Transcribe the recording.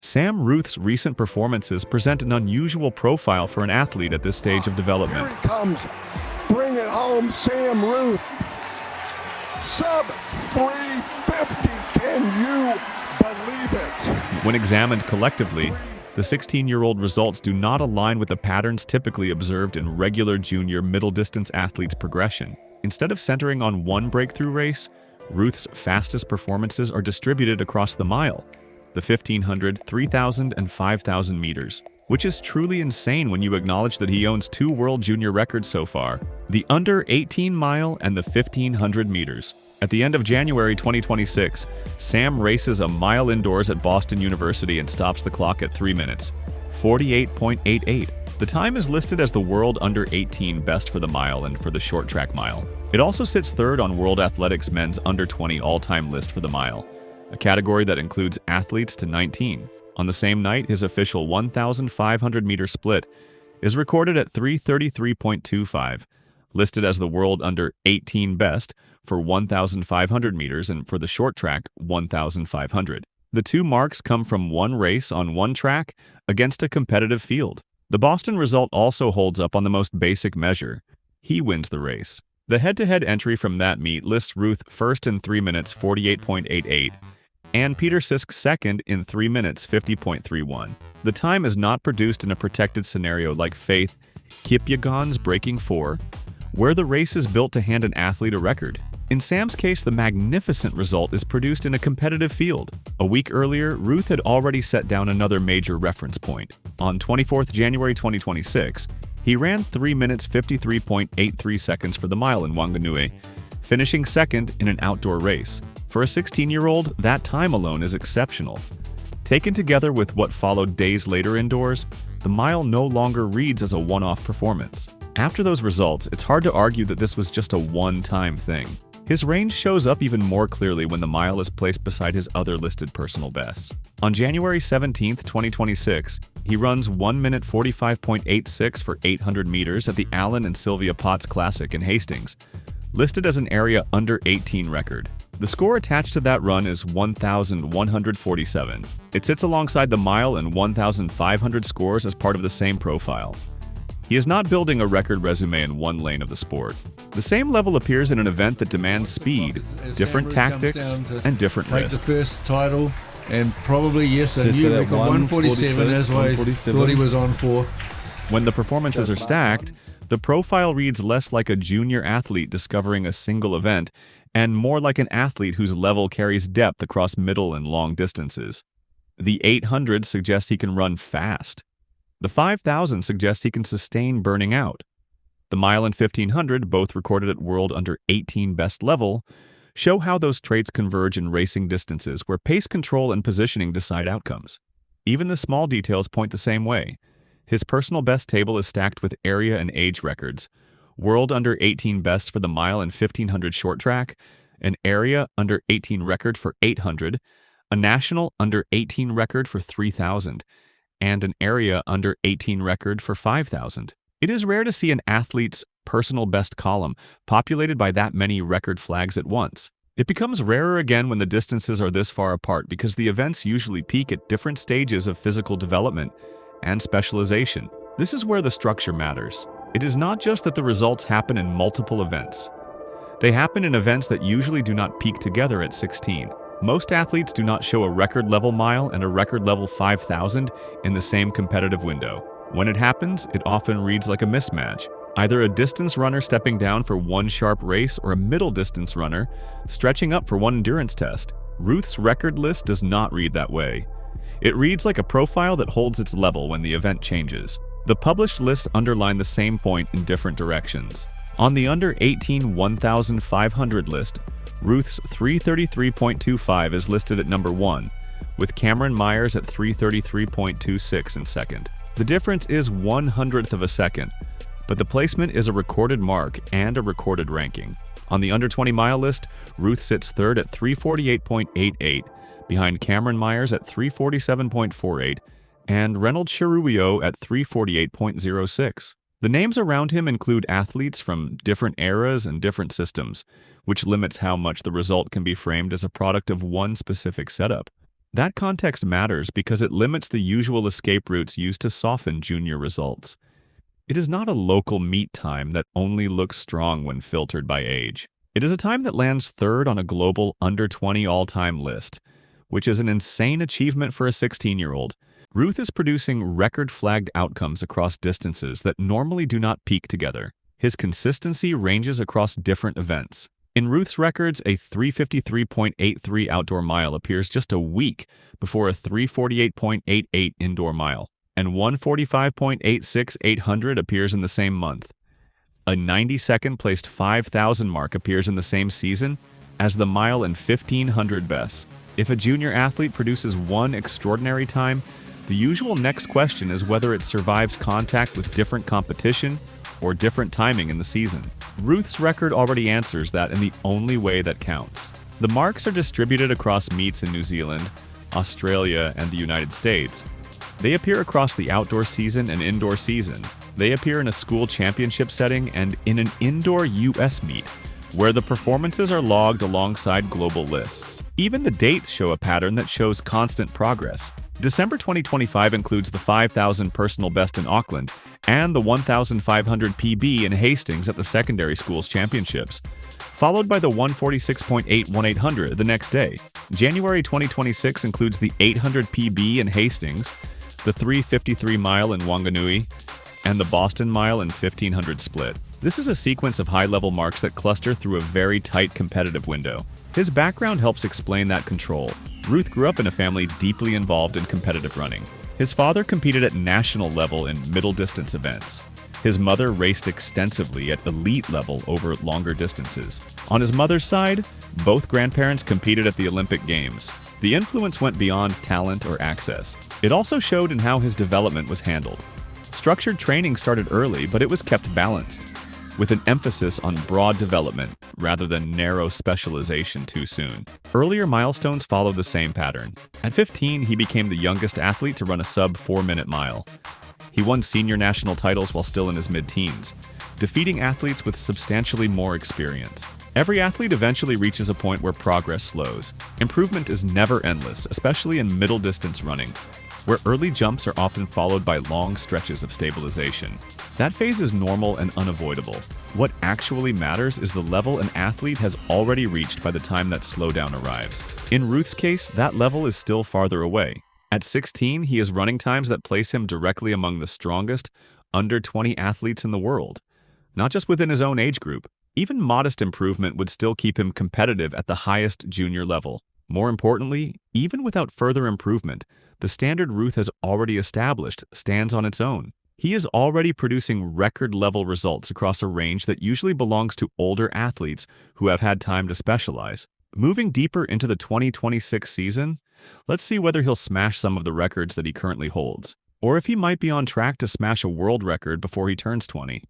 Sam Ruthe's recent performances present an unusual profile for an athlete at this stage of development. Here he comes. Bring it home, Sam Ruthe. Sub 350. Can you believe it? When examined collectively, the 16-year-old results do not align with the patterns typically observed in regular junior middle-distance athletes' progression. Instead of centering on one breakthrough race, Ruthe's fastest performances are distributed across the mile, the 1,500, 3,000, and 5,000 meters, which is truly insane when you acknowledge that he owns 2 world junior records so far, the under 18 mile and the 1,500 meters. At the end of January 2026, Sam races a mile indoors at Boston University and stops the clock at 3 minutes, 48.88. The time is listed as the world under 18 best for the mile and for the short track mile. It also sits third on World Athletics men's under 20 all-time list for the mile, a category that includes athletes to 19. On the same night, his official 1,500-meter split is recorded at 3:33.25, listed as the world under 18 best for 1,500 meters and for the short track 1,500. The two marks come from one race on one track against a competitive field. The Boston result also holds up on the most basic measure. He wins the race. The head-to-head entry from that meet lists Ruthe first in 3 minutes 48.88 and Peter Sisk second in 3 minutes 50.31. The time is not produced in a protected scenario like Faith Kipyegon's Breaking 4, where the race is built to hand an athlete a record. In Sam's case, the magnificent result is produced in a competitive field. A week earlier, Ruthe had already set down another major reference point. On 24th January 2026, he ran 3 minutes 53.83 seconds for the mile in Wanganui, finishing second in an outdoor race. For a 16-year-old, that time alone is exceptional. Taken together with what followed days later indoors, the mile no longer reads as a one-off performance. After those results, it's hard to argue that this was just a one-time thing. His range shows up even more clearly when the mile is placed beside his other listed personal bests. On January 17, 2026, he runs 1 minute 45.86 for 800 meters at the Allen and Sylvia Potts Classic in Hastings, listed as an area under 18 record. The score attached to that run is 1,147. It sits alongside the mile and 1,500 scores as part of the same profile. He is not building a record resume in one lane of the sport. The same level appears in an event that demands speed, different tactics, and different take risk. the first title, and probably, yes, a new record, 147, as I thought he was on for. When the performances are stacked, the profile reads less like a junior athlete discovering a single event and more like an athlete whose level carries depth across middle and long distances. The 800 suggests he can run fast. The 5,000 suggests he can sustain burning out. The mile and 1,500, both recorded at world under 18 best level, show how those traits converge in racing distances where pace control and positioning decide outcomes. Even the small details point the same way. His personal best table is stacked with area and age records. World under 18 best for the mile and 1,500 short track, an area under 18 record for 800, a national under 18 record for 3,000, and an area under 18 record for 5,000. It is rare to see an athlete's personal best column populated by that many record flags at once. It becomes rarer again when the distances are this far apart because the events usually peak at different stages of physical development and specialization. This is where the structure matters. It is not just that the results happen in multiple events. They happen in events that usually do not peak together at 16. Most athletes do not show a record-level mile and a record-level 5,000 in the same competitive window. When it happens, it often reads like a mismatch, either a distance runner stepping down for one sharp race or a middle-distance runner stretching up for one endurance test. Ruthe's record list does not read that way. It reads like a profile that holds its level when the event changes. The published lists underline the same point in different directions. On the under 18 1,500 list, Ruthe's 333.25 is listed at number 1, with Cameron Myers at 333.26 in second. The difference is 1/100th of a second, but the placement is a recorded mark and a recorded ranking. On the under 20 mile list, Ruthe sits third at 348.88, behind Cameron Myers at 347.48, and Reynolds Cheruiyot at 348.06. The names around him include athletes from different eras and different systems, which limits how much the result can be framed as a product of one specific setup. That context matters because it limits the usual escape routes used to soften junior results. It is not a local meet time that only looks strong when filtered by age. It is a time that lands third on a global under-20 all-time list, which is an insane achievement for a 16-year-old. Ruthe is producing record-flagged outcomes across distances that normally do not peak together. His consistency ranges across different events. In Ruthe's records, a 353.83 outdoor mile appears just a week before a 348.88 indoor mile, and 145.86 800 appears in the same month. A 92nd placed 5,000 mark appears in the same season as the mile and 1,500 best. If a junior athlete produces one extraordinary time, the usual next question is whether it survives contact with different competition or different timing in the season. Ruthe's record already answers that in the only way that counts. The marks are distributed across meets in New Zealand, Australia, and the United States. They appear across the outdoor season and indoor season. They appear in a school championship setting and in an indoor US meet, where the performances are logged alongside global lists. Even the dates show a pattern that shows constant progress. December 2025 includes the 5,000 personal best in Auckland and the 1,500 PB in Hastings at the secondary schools championships, followed by the 146.8 800 the next day. January 2026 includes the 800 PB in Hastings, the 353 mile in Wanganui, and the Boston Mile and 1,500 split. This is a sequence of high-level marks that cluster through a very tight competitive window. His background helps explain that control. Ruthe grew up in a family deeply involved in competitive running. His father competed at national level in middle-distance events. His mother raced extensively at elite level over longer distances. On his mother's side, both grandparents competed at the Olympic Games. The influence went beyond talent or access. It also showed in how his development was handled. Structured training started early, but it was kept balanced, with an emphasis on broad development rather than narrow specialization too soon. Earlier milestones followed the same pattern. At 15, he became the youngest athlete to run a sub-4-minute mile. He won senior national titles while still in his mid-teens, defeating athletes with substantially more experience. Every athlete eventually reaches a point where progress slows. Improvement is never endless, especially in middle-distance running, where early jumps are often followed by long stretches of stabilization. That phase is normal and unavoidable. What actually matters is the level an athlete has already reached by the time that slowdown arrives. In Ruthe's case, that level is still farther away. At 16, he has running times that place him directly among the strongest under-20 athletes in the world, not just within his own age group. Even modest improvement would still keep him competitive at the highest junior level. More importantly, even without further improvement, the standard Ruthe has already established stands on its own. He is already producing record-level results across a range that usually belongs to older athletes who have had time to specialize. Moving deeper into the 2026 season, let's see whether he'll smash some of the records that he currently holds, or if he might be on track to smash a world record before he turns 20.